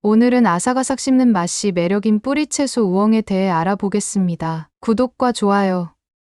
오늘은 아삭아삭 씹는 맛이 매력인 뿌리채소 우엉에 대해 알아보겠습니다. 구독과 좋아요,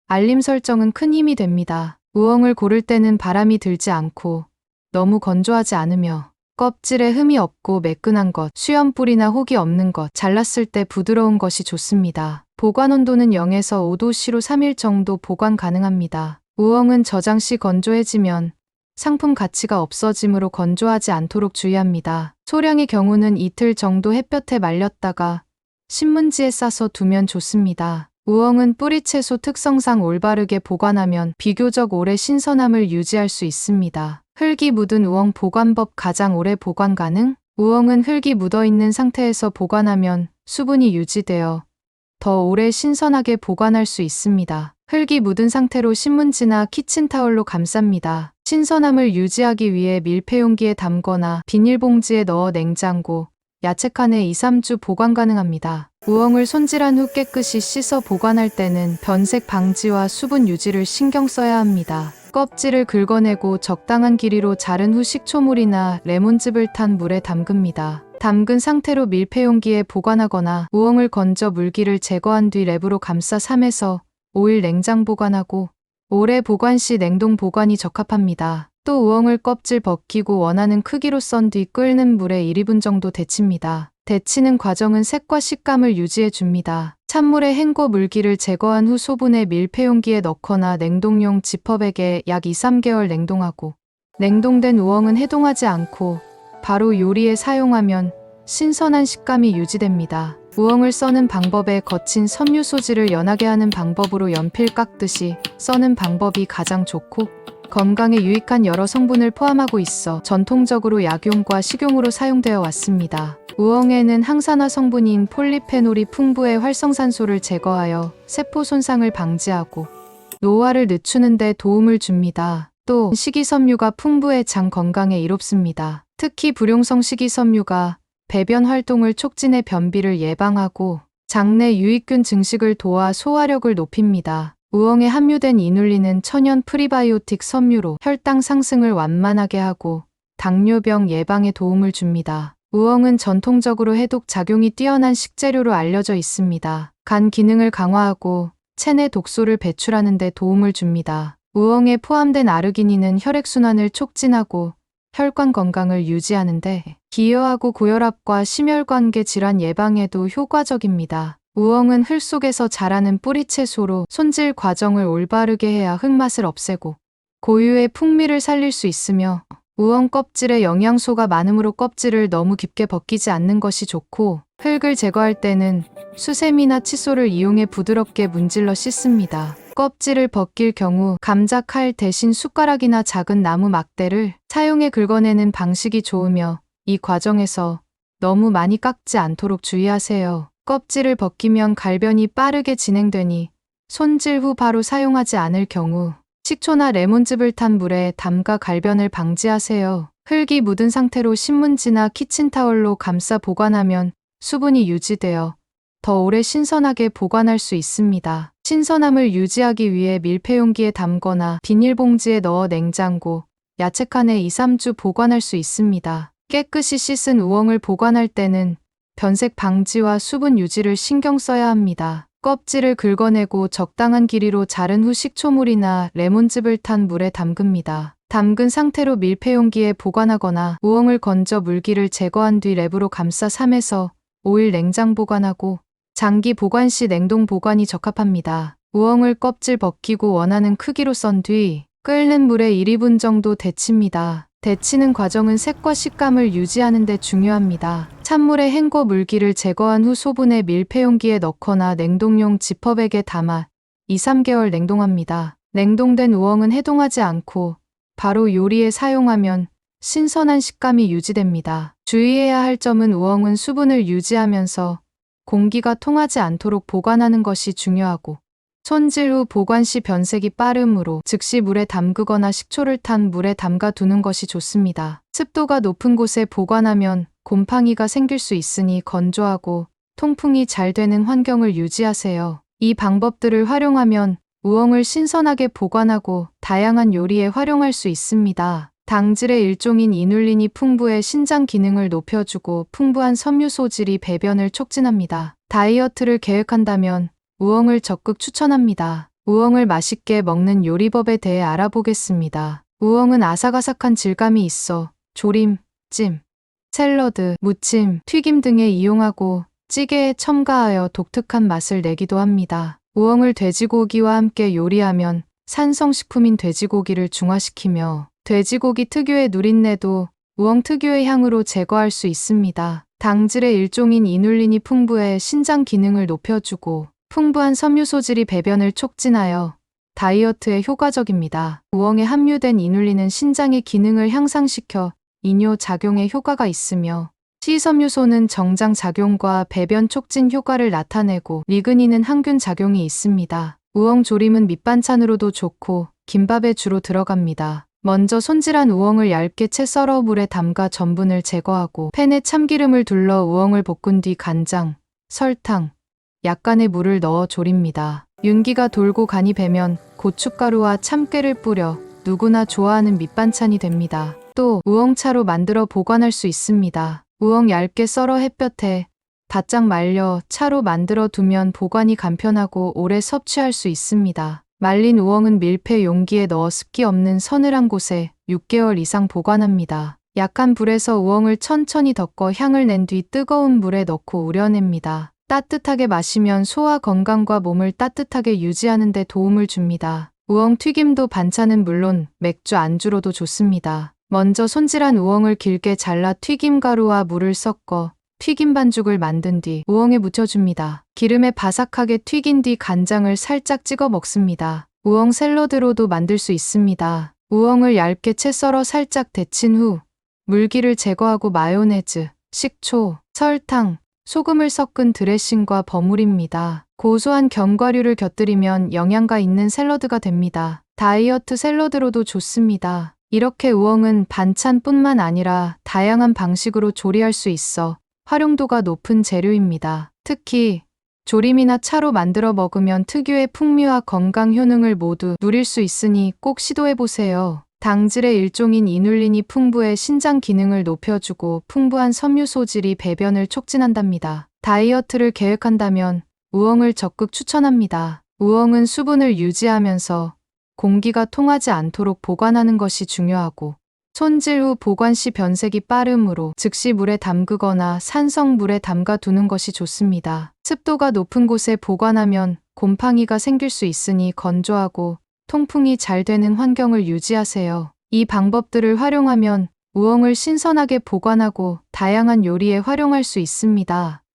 알림 설정은 큰 힘이 됩니다. 우엉을 고를 때는 바람이 들지 않고 너무 건조하지 않으며 껍질에 흠이 없고 매끈한 것, 수염 뿌리나 혹이 없는 것, 잘랐을 때 부드러운 것이 좋습니다. 보관 온도는 0에서 5도씨로 3일 정도 보관 가능합니다. 우엉은 저장 시 건조해지면 상품 가치가 없어지므로 건조하지 않도록 주의합니다. 소량의 경우는 이틀 정도 햇볕에 말렸다가 신문지에 싸서 두면 좋습니다. 우엉은 뿌리채소 특성상 올바르게 보관하면 비교적 오래 신선함을 유지할 수 있습니다. 흙이 묻은 우엉 보관법. 가장 오래 보관 가능? 우엉은 흙이 묻어있는 상태에서 보관하면 수분이 유지되어 더 오래 신선하게 보관할 수 있습니다. 흙이 묻은 상태로 신문지나 키친타올로 감쌉니다. 신선함을 유지하기 위해 밀폐용기에 담거나 비닐봉지에 넣어 냉장고, 야채칸에 2-3주 보관 가능합니다. 우엉을 손질한 후 깨끗이 씻어 보관할 때는 변색 방지와 수분 유지를 신경 써야 합니다. 껍질을 긁어내고 적당한 길이로 자른 후 식초물이나 레몬즙을 탄 물에 담급니다. 담근 상태로 밀폐용기에 보관하거나 우엉을 건져 물기를 제거한 뒤 랩으로 감싸 3에서 5일 냉장 보관하고 오래 보관 시 냉동 보관이 적합합니다. 또 우엉을 껍질 벗기고 원하는 크기로 썬 뒤 끓는 물에 1-2분 정도 데칩니다. 데치는 과정은 색과 식감을 유지해 줍니다. 찬물에 헹궈 물기를 제거한 후 소분해 밀폐용기에 넣거나 냉동용 지퍼백에 약 2-3개월 냉동하고 냉동된 우엉은 해동하지 않고 바로 요리에 사용하면 신선한 식감이 유지됩니다. 우엉을 써는 방법에 거친 섬유 소지를 연하게 하는 방법으로 연필 깎듯이 써는 방법이 가장 좋고 건강에 유익한 여러 성분을 포함하고 있어 전통적으로 약용과 식용으로 사용되어 왔습니다. 우엉에는 항산화 성분인 폴리페놀이 풍부해 활성산소를 제거하여 세포 손상을 방지하고 노화를 늦추는 데 도움을 줍니다. 또 식이섬유가 풍부해 장 건강에 이롭습니다. 특히 불용성 식이섬유가 배변 활동을 촉진해 변비를 예방하고 장내 유익균 증식을 도와 소화력을 높입니다. 우엉에 함유된 이눌린은 천연 프리바이오틱 섬유로 혈당 상승을 완만하게 하고 당뇨병 예방에 도움을 줍니다. 우엉은 전통적으로 해독 작용이 뛰어난 식재료로 알려져 있습니다. 간 기능을 강화하고 체내 독소를 배출하는 데 도움을 줍니다. 우엉에 포함된 아르기닌은 혈액순환을 촉진하고 혈관 건강을 유지하는 데 기여하고 고혈압과 심혈관계 질환 예방에도 효과적입니다. 우엉은 흙 속에서 자라는 뿌리채소로 손질 과정을 올바르게 해야 흙맛을 없애고 고유의 풍미를 살릴 수 있으며 우엉 껍질에 영양소가 많으므로 껍질을 너무 깊게 벗기지 않는 것이 좋고 흙을 제거할 때는 수세미나 칫솔을 이용해 부드럽게 문질러 씻습니다. 껍질을 벗길 경우 감자 칼 대신 숟가락이나 작은 나무 막대를 사용해 긁어내는 방식이 좋으며 이 과정에서 너무 많이 깎지 않도록 주의하세요. 껍질을 벗기면 갈변이 빠르게 진행되니 손질 후 바로 사용하지 않을 경우 식초나 레몬즙을 탄 물에 담가 갈변을 방지하세요. 흙이 묻은 상태로 신문지나 키친타올로 감싸 보관하면 수분이 유지되어 더 오래 신선하게 보관할 수 있습니다. 신선함을 유지하기 위해 밀폐용기에 담거나 비닐봉지에 넣어 냉장고, 야채칸에 2-3주 보관할 수 있습니다. 깨끗이 씻은 우엉을 보관할 때는 변색 방지와 수분 유지를 신경 써야 합니다. 껍질을 긁어내고 적당한 길이로 자른 후 식초물이나 레몬즙을 탄 물에 담급니다. 담근 상태로 밀폐용기에 보관하거나 우엉을 건져 물기를 제거한 뒤 랩으로 감싸 3에서 5일 냉장 보관하고 장기 보관 시 냉동 보관이 적합합니다. 우엉을 껍질 벗기고 원하는 크기로 썬 뒤 끓는 물에 1-2분 정도 데칩니다. 데치는 과정은 색과 식감을 유지하는 데 중요합니다. 찬물에 헹궈 물기를 제거한 후 소분해 밀폐용기에 넣거나 냉동용 지퍼백에 담아 2-3개월 냉동합니다. 냉동된 우엉은 해동하지 않고 바로 요리에 사용하면 신선한 식감이 유지됩니다. 주의해야 할 점은 우엉은 수분을 유지하면서 공기가 통하지 않도록 보관하는 것이 중요하고 손질 후 보관 시 변색이 빠르므로 즉시 물에 담그거나 식초를 탄 물에 담가 두는 것이 좋습니다. 습도가 높은 곳에 보관하면 곰팡이가 생길 수 있으니 건조하고 통풍이 잘 되는 환경을 유지하세요. 이 방법들을 활용하면 우엉을 신선하게 보관하고 다양한 요리에 활용할 수 있습니다. 당질의 일종인 이눌린이 풍부해 신장 기능을 높여주고 풍부한 섬유 소질이 배변을 촉진합니다. 다이어트를 계획한다면 우엉을 적극 추천합니다. 우엉을 맛있게 먹는 요리법에 대해 알아보겠습니다. 우엉은 아삭아삭한 질감이 있어 조림, 찜, 샐러드, 무침, 튀김 등에 이용하고 찌개에 첨가하여 독특한 맛을 내기도 합니다. 우엉을 돼지고기와 함께 요리하면 산성식품인 돼지고기를 중화시키며 돼지고기 특유의 누린내도 우엉 특유의 향으로 제거할 수 있습니다. 당질의 일종인 이눌린이 풍부해 신장 기능을 높여주고 풍부한 섬유 소질이 배변을 촉진하여 다이어트에 효과적입니다. 우엉에 함유된 이눌린은 신장의 기능을 향상시켜 이뇨 작용에 효과가 있으며 식이섬유소는 정장 작용과 배변 촉진 효과를 나타내고 리그닌은 항균 작용이 있습니다. 우엉 조림은 밑반찬으로도 좋고 김밥에 주로 들어갑니다. 먼저 손질한 우엉을 얇게 채 썰어 물에 담가 전분을 제거하고 팬에 참기름을 둘러 우엉을 볶은 뒤 간장, 설탕, 약간의 물을 넣어 졸입니다. 윤기가 돌고 간이 배면 고춧가루와 참깨를 뿌려 누구나 좋아하는 밑반찬이 됩니다. 또 우엉차로 만들어 보관할 수 있습니다. 우엉 얇게 썰어 햇볕에 바짝 말려 차로 만들어 두면 보관이 간편하고 오래 섭취할 수 있습니다. 말린 우엉은 밀폐 용기에 넣어 습기 없는 서늘한 곳에 6개월 이상 보관합니다. 약한 불에서 우엉을 천천히 덮고 향을 낸 뒤 뜨거운 물에 넣고 우려냅니다. 따뜻하게 마시면 소화 건강과 몸을 따뜻하게 유지하는 데 도움을 줍니다. 우엉 튀김도 반찬은 물론 맥주 안주로도 좋습니다. 먼저 손질한 우엉을 길게 잘라 튀김가루와 물을 섞어 튀김 반죽을 만든 뒤 우엉에 묻혀줍니다. 기름에 바삭하게 튀긴 뒤 간장을 살짝 찍어 먹습니다. 우엉 샐러드로도 만들 수 있습니다. 우엉을 얇게 채 썰어 살짝 데친 후 물기를 제거하고 마요네즈, 식초, 설탕, 소금을 섞은 드레싱과 버무립니다. 고소한 견과류를 곁들이면 영양가 있는 샐러드가 됩니다. 다이어트 샐러드로도 좋습니다. 이렇게 우엉은 반찬뿐만 아니라 다양한 방식으로 조리할 수 있어 활용도가 높은 재료입니다. 특히 조림이나 차로 만들어 먹으면 특유의 풍미와 건강 효능을 모두 누릴 수 있으니 꼭 시도해보세요. 당질의 일종인 이눌린이 풍부해 신장 기능을 높여주고 풍부한 섬유 소질이 배변을 촉진한답니다. 다이어트를 계획한다면 우엉을 적극 추천합니다. 우엉은 수분을 유지하면서 공기가 통하지 않도록 보관하는 것이 중요하고 손질 후 보관 시 변색이 빠르므로 즉시 물에 담그거나 산성물에 담가 두는 것이 좋습니다. 습도가 높은 곳에 보관하면 곰팡이가 생길 수 있으니 건조하고 통풍이 잘 되는 환경을 유지하세요. 이 방법들을 활용하면 우엉을 신선하게 보관하고 다양한 요리에 활용할 수 있습니다.